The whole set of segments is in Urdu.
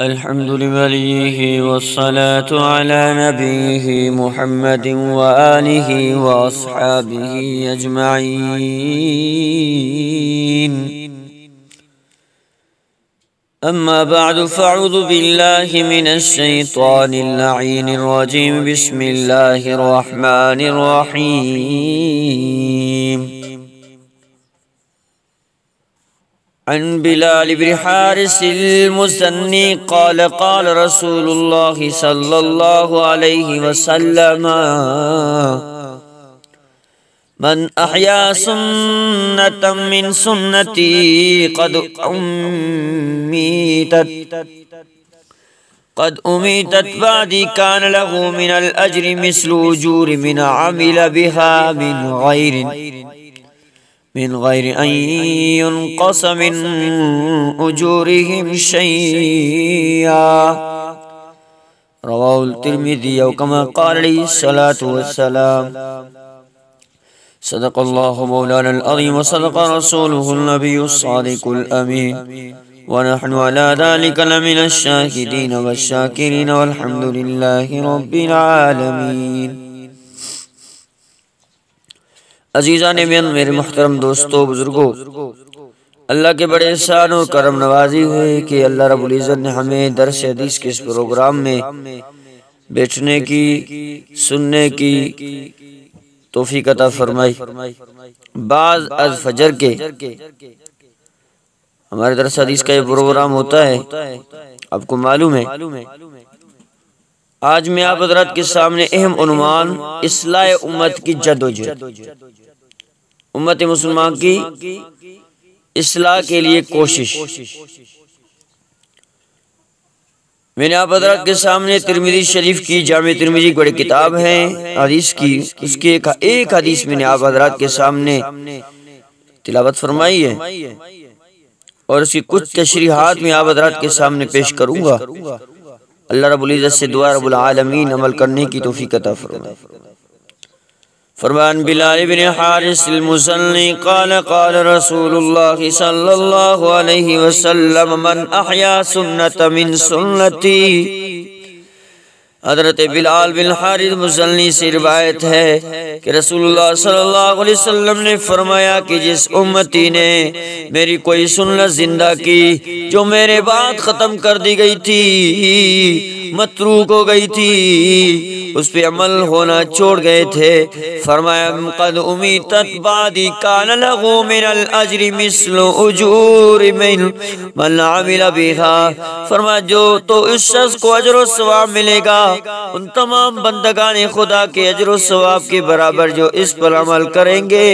الحمد لله والصلاة على نبيه محمد وآله وأصحابه أجمعين. أما بعد فأعوذ بالله من الشيطان اللعين الرجيم. بسم الله الرحمن الرحيم. عن بلال بن حارث المزني قال قال رسول الله صلى الله عليه وسلم: من أحيا سنة من سنتي قد أميتت بعدي كان له من الأجر مثل أجور من عمل بها من غير أن ينقص من أجورهم شيئا. رواه الترمذي وكما قال عليه الصلاة والسلام. صدق الله مولانا العظيم وصدق رسوله النبي الصادق الأمين، ونحن على ذلك لمن الشاهدين والشاكرين والحمد لله رب العالمين. عزیزان من، میرے محترم دوستو، بزرگو، اللہ کے بڑے احسان و کرم نوازی ہوئے کہ اللہ رب العزت نے ہمیں درس حدیث کے اس پروگرام میں بیٹھنے کی، سننے کی توفیق عطا فرمائی. بعض از فجر کے ہمارے درس حدیث کا یہ پروگرام ہوتا ہے، آپ کو معلوم ہے. آج میں آپ حضرات کے سامنے اہم عنوان اصلاح امت کی جدوجہد، امت مسلمان کی اصلاح کے لیے کوشش. میں نے آپ حضرات کے سامنے ترمذی شریف کی، جامع ترمذی بڑی کتاب ہے حدیث کی، اس کے ایک حدیث میں نے آپ حضرات کے سامنے تلاوت فرمائی ہے اور اس کی کچھ تشریحات میں آپ حضرات کے سامنے پیش کروں گا. اللہ رب العزت سے دعا رب العالمین عمل کرنے کی توفیق عطا فرمائے. فرمان بلال بن حارث المزنی قال قال رسول اللہ صلی اللہ علیہ وسلم: من احیا سنت من سنتی. حضرت بلال بن حارث مزنی سے روایت ہے کہ رسول اللہ صلی اللہ علیہ وسلم نے فرمایا کہ جس امتی نے میری کوئی سنت زندہ کی جو میرے بعد ختم کر دی گئی تھی، متروک ہو گئی تھی، اس پہ عمل ہونا چھوڑ گئے تھے، فرمایا قد امیتت بعدی کان له من الاجر مثل اجور من عمل بها. فرمایا جو تو اس شخص کو اجر و ثواب ملے گا ان تمام بندگان خدا کے اجر و ثواب کے برابر جو اس پر عمل کریں گے.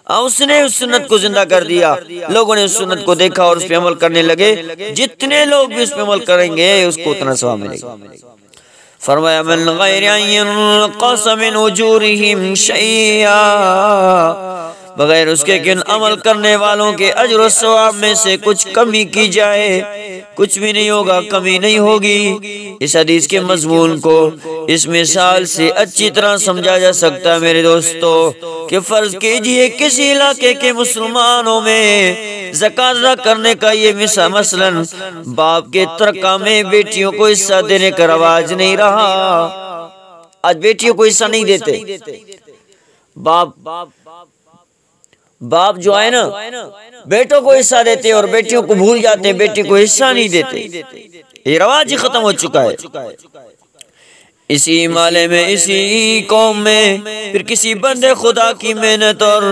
اس نے اس سنت کو زندہ کر دیا، لوگوں نے اس سنت کو دیکھا اور اس پہ عمل کرنے لگے، جتنے لوگ بھی اس پہ عمل کریں گے اس کو اتنا ثواب ملے گا. فرمایا من غیر ان ينقص من اجورهم شیئا، بغیر اس کے کہ ان عمل کرنے والوں کے اجر و ثواب میں سے کچھ کمی کی جائے، کچھ بھی نہیں ہوگا، کمی نہیں ہوگی. اس حدیث کے مضمون کو اس مثال سے اچھی طرح سمجھا جا سکتا ہے میرے دوستو کہ فرض کیجئے کسی علاقے کے مسلمانوں میں زکوٰۃ ادا کرنے کا یہ مثلا باپ کے ترکہ میں بیٹیوں کو حصہ دینے کا رواج نہیں رہا. آج بیٹیوں کو حصہ نہیں دیتے. باپ جو ہے نا بیٹوں کو حصہ دیتے اور بیٹیوں کو بھول جاتے، بیٹی کو حصہ نہیں دیتے. یہ رواج ہی ختم ہو چکا ہے. اسی مالے میں، اسی قوم میں پھر کسی بندے خدا کی محنت اور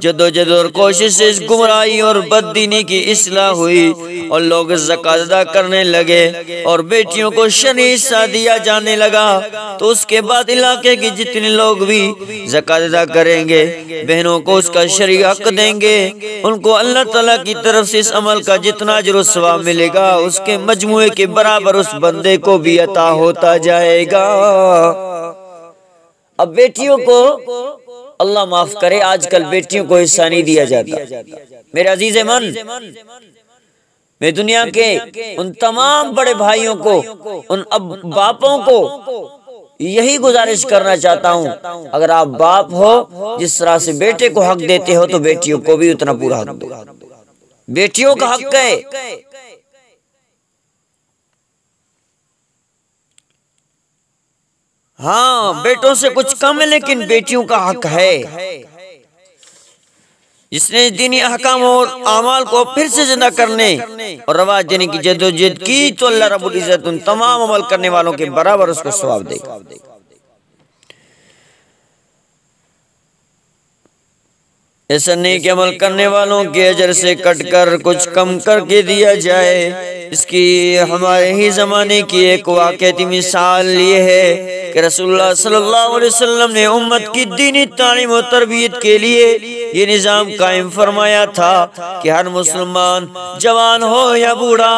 جدوجہد اور کوشش سے اس گمراہی اور بددینی کی اصلاح ہوئی اور لوگ زکوٰۃ ادا کرنے لگے اور بیٹیوں کو شرعی حصہ دیا جانے لگا. تو اس کے بعد علاقے کے جتنے لوگ بھی زکوٰۃ ادا کریں گے، بہنوں کو اس کا شرعی حق دیں گے، ان کو اللہ تعالیٰ کی طرف سے اس عمل کا جتنا اجر و ثواب ملے گا اس کے مجموعے کے برابر اس بندے کو بھی عطا ہوتا جائے گا. اب بیٹیوں کو اللہ معاف کرے، آج کل بیٹیوں کو حصہ نہیں دیا جاتا. میرے عزیز من، میں دنیا کے ان تمام بڑے بھائیوں کو، ان باپوں کو یہی گزارش کرنا چاہتا ہوں، اگر آپ باپ ہو جس طرح سے بیٹے کو حق دیتے ہو تو بیٹیوں کو بھی اتنا پورا حق دو. بیٹیوں کا حق ہے ہاں بیٹوں سے کچھ کم ہے لیکن بیٹیوں کا حق ہے۔ جس نے دینی احکام اور اعمال کو پھر سے زندہ کرنے اور رواج دینے کی جدوجہد کی تو اللہ رب العزت ان تمام عمل کرنے والوں کے برابر اس کو ثواب دے گا۔ ایسا نہیں کہ عمل کرنے والوں کے اجر سے کٹ کر کچھ کم کر کے دیا جائے۔ اس کی ہمارے ہی زمانے کی ایک واقعی مثال یہ ہے کہ رسول اللہ صلی اللہ علیہ وسلم نے امت کی دینی تعلیم و تربیت کے لیے یہ نظام قائم فرمایا تھا کہ ہر مسلمان جوان ہو یا بوڑھا،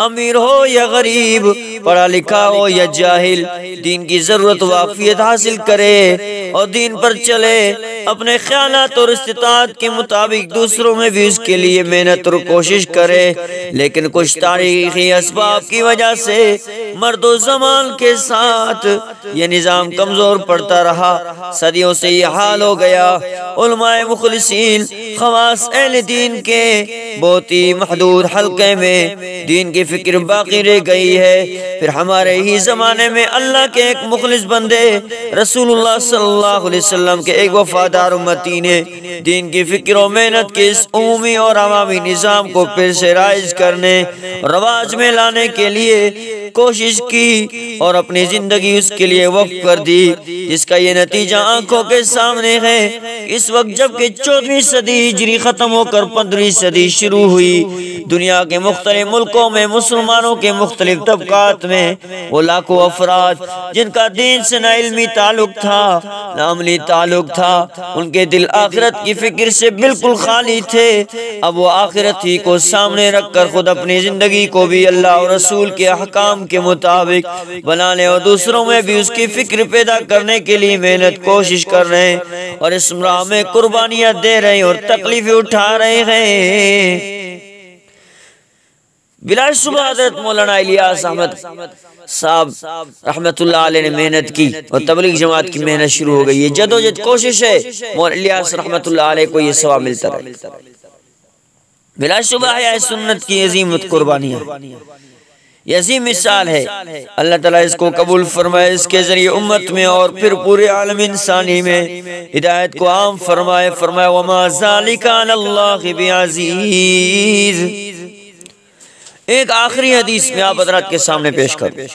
امیر ہو یا غریب، پڑھا لکھا ہو یا جاہل، دین کی ضرورت واقفیت حاصل کرے اور دین پر چلے، اپنے خیالات اور استطاعت کے مطابق دوسروں میں بھی اس کے لیے محنت اور کوشش کرے۔ لیکن کچھ تاریخی اسباب کی وجہ سے مرد و زمان کے ساتھ یہ نظام کمزور پڑتا رہا۔ صدیوں سے یہ حال ہو گیا، علماء مخلصین خواص اہل دین کے بہت ہی محدود حلقے میں دین کی فکر باقی رہ گئی ہے۔ پھر ہمارے ہی زمانے میں اللہ کے ایک مخلص بندے رسول اللہ صلی اللہ علیہ وسلم کے ایک وفادار امتی نے دین کی فکر و محنت کے اس عمومی اور عوامی نظام کو پھر سے رائج کرنے، رواج میں لانے کے لیے کوشش کی اور اپنی زندگی اس کے لیے وقف کر دی، جس کا یہ نتیجہ آنکھوں کے سامنے ہے۔ اس وقت جب کہ 14ویں صدی ہجری ختم ہو کر 15ویں صدی شروع ہوئی، دنیا کے مختلف ملکوں میں مسلمانوں کے مختلف طبقات میں وہ لاکھوں افراد جن کا دین سے نہ علمی تعلق تھا نہ عملی تعلق تھا، ان کے دل آخرت کی فکر سے بالکل خالی تھے۔ اب وہ آخرت ہی کو سامنے رکھ کر خود اپنی زندگی کو بھی اللہ اور رسول کے احکام کے مطابق بنانے اور دوسروں میں بھی اس کی فکر پیدا کرنے کے لیے محنت کوشش کر رہے ہیں اور اس راہ میں قربانیاں دے رہے ہیں اور تکلیفیں اٹھا رہے ہیں۔ بلا شبہ حضرت مولانا الیاس احمد صاحب رحمت اللہ علیہ نے محنت کی اور تبلیغ جماعت کی محنت شروع ہو گئی۔ یہ جدوجہد کوشش ہے، مولانا الیاس رحمت اللہ علیہ کو یہ ثواب ملتا رہے۔ بلا شبہ ہے سنت کی عظیم قربانیاں، یہ عظیم مثال ہے۔ اللہ تعالیٰ اس کو قبول فرمائے، اس کے ذریعے امت میں اور پھر پورے عالم انسانی میں ہدایت کو عام فرمائے۔ وما ذالک علی اللہ بعزیز۔ ایک آخری حدیث میں آپ حضرات کے سامنے پیش کروں۔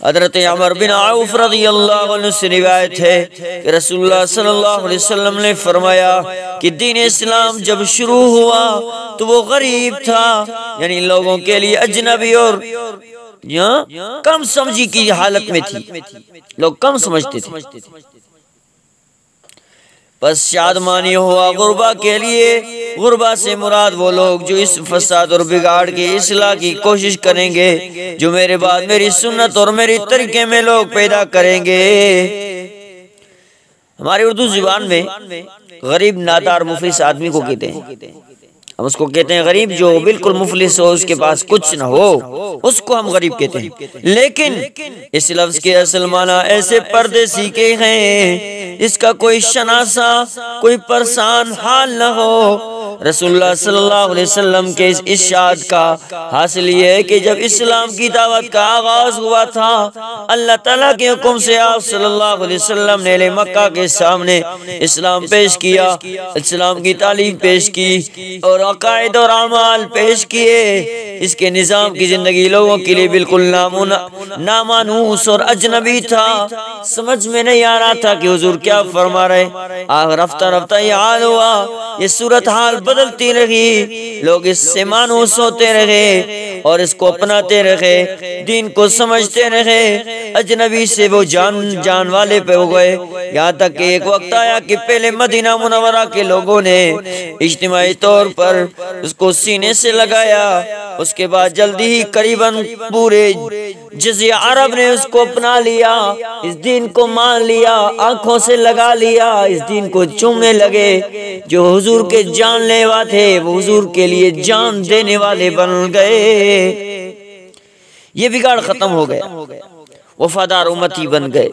حضرت عمر بن عوف رضی اللہ عنہ سے روایت ہے کہ رسول اللہ صلی اللہ علیہ وسلم نے فرمایا کہ دین اسلام جب شروع ہوا تو وہ غریب تھا، یعنی لوگوں کے لیے اجنبی اور کم سمجھی کی حالت میں تھی، لوگ کم سمجھتے تھے۔ پس شادمانی ہوا غربا کے لیے۔ غربا سے مراد وہ لوگ جو اس فساد اور بگاڑ کی اصلاح کی کوشش کریں گے جو میرے بعد میری سنت اور میری طریقے میں لوگ پیدا کریں گے۔ ہماری اردو زبان میں غریب نادار مفلس آدمی کو کہتے ہیں، ہم اس کو کہتے ہیں غریب جو بالکل مفلس ہو، اس کے پاس کچھ نہ ہو، اس کو ہم غریب کہتے ہیں۔ لیکن اس لفظ کے اصل معنی ایسے پردیسی کے ہیں جس کا کوئی شناسا، کوئی پرسان حال نہ ہو۔ رسول اللہ صلی اللہ علیہ وسلم کے اس ارشاد کا حاصل یہ ہے کہ جب اسلام کی دعوت کا آغاز ہوا تھا، اللہ تعالیٰ کے حکم سے آپ صلی اللہ علیہ وسلم نے اہل مکہ کے سامنے اسلام پیش کیا، اسلام کی تعلیم پیش کی اور عقائد اور اعمال پیش کیے۔ اس کے نظام کی زندگی لوگوں کے لیے بالکل نامانوس اور اجنبی تھا، سمجھ میں نہیں آ رہا تھا کہ حضور کیا فرما رہے۔ رفتہ رفتہ یہ حال ہوا، یہ صورتحال بدلتی رہی، لوگ اس سے مانوس ہوتے رہے اور اس کو اپناتے رہے، دین کو سمجھتے رہے، اجنبی سے وہ جان والے پہ ہو گئے، یہاں تک کہ ایک وقت آیا کہ پہلے مدینہ منورہ کے لوگوں نے اجتماعی طور پر اس کو سینے سے لگایا، اس کے بعد جلدی ہی قریباً پورے جزیرہ عرب نے اس کو اپنا لیا، اس دین کو مان لیا، آنکھوں سے لگا لیا، اس دین کو چومنے لگے۔ جو حضور کے جان لیوا تھے وہ حضور کے لیے جان دینے والے بن گئے۔ یہ بگاڑ ختم ہو گیا۔ وفادار امتی بن گئے۔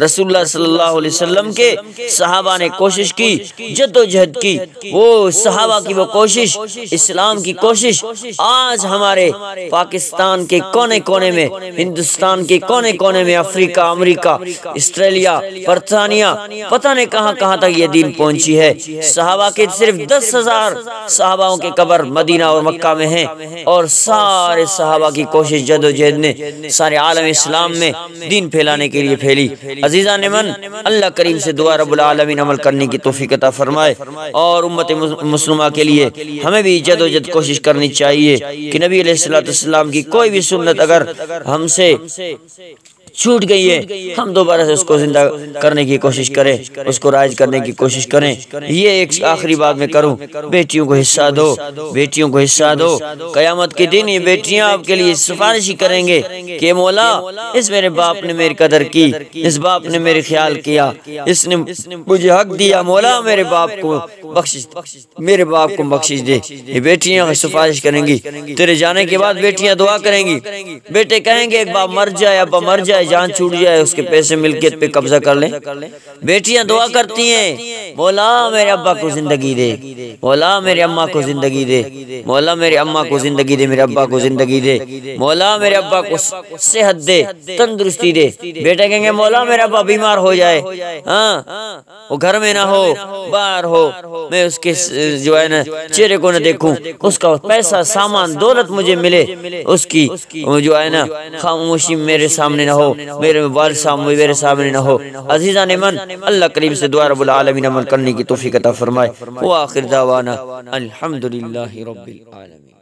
رسول اللہ صلی اللہ علیہ وسلم کے صحابہ نے کوشش کی، جد و جہد کی، وہ صحابہ کی وہ کوشش، اسلام کی کوشش آج ہمارے پاکستان کے کونے کونے میں، ہندوستان کے کونے کونے میں، افریقہ، امریکہ، اسٹریلیا، برطانیہ، پتہ نہیں کہاں کہاں تک یہ دین پہنچی ہے۔ صحابہ کے صرف 10,000 صحاباؤں کے قبر مدینہ اور مکہ میں ہیں، اور سارے صحابہ کی کوشش جد و جہد نے سارے عالم اسلام میں دین پھیلانے کے لیے پھیلی۔ عزیزان من، اللہ کریم سے دعا رب العالمین عمل کرنے کی توفیق عطا فرمائے، اور امت مسلمہ کے لیے ہمیں بھی جد و جہد کوشش کرنی چاہیے کہ نبی علیہ السلام کی کوئی بھی سنت اگر ہم سے چھوٹ گئی ہے، ہم دوبارہ سے اس کو زندہ کرنے کی کوشش کریں، اس کو رائج کرنے کی کوشش کریں۔ یہ ایک آخری بات میں کروں، بیٹیوں کو حصہ دو، بیٹیوں کو حصہ دو۔ قیامت کے دن یہ بیٹیاں آپ کے لیے سفارش ہی کریں گے کہ مولا اس میرے باپ نے میری قدر کی، اس باپ نے میرے خیال کیا، اس نے مجھے حق دیا، مولا میرے باپ کو بخشش، میرے باپ کو بخشش دے۔ یہ بیٹیاں سفارش کریں گی، تیرے جانے کے بعد بیٹیاں دعا کریں گی۔ بیٹے کہیں گے ایک باپ مر جائے، ابا مر جائے، جان چھوٹ جائے، اس کے پیسے ملکیت پہ قبضہ کر لیں۔ بیٹیاں دعا کرتی ہیں، مولا میرے ابا کو زندگی دے، مولا میرے اماں کو زندگی دے، مولا میرے اماں کو زندگی دے، میرے ابا کو زندگی دے، مولا میرے ابا کو صحت دے، تندرستی دے۔ بیٹے کہیں گے مولا میرا ابا بیمار ہو جائے، ہاں وہ گھر میں نہ ہو، باہر ہو، میں اس کے جو ہے نا چہرے کو نہ دیکھوں، اس کا پیسہ، سامان، دولت مجھے ملے، اس کی جو ہے نا خاموشی میرے سامنے نہ ہو، میرے والد صاحب میرے سامنے نہ ہو۔ عزیزان من، اللہ کریم سے دعا رب العالمین عمل کرنے کی توفیق عطا فرمائے۔ وآخر دعوانا الحمدللہ رب العالمین۔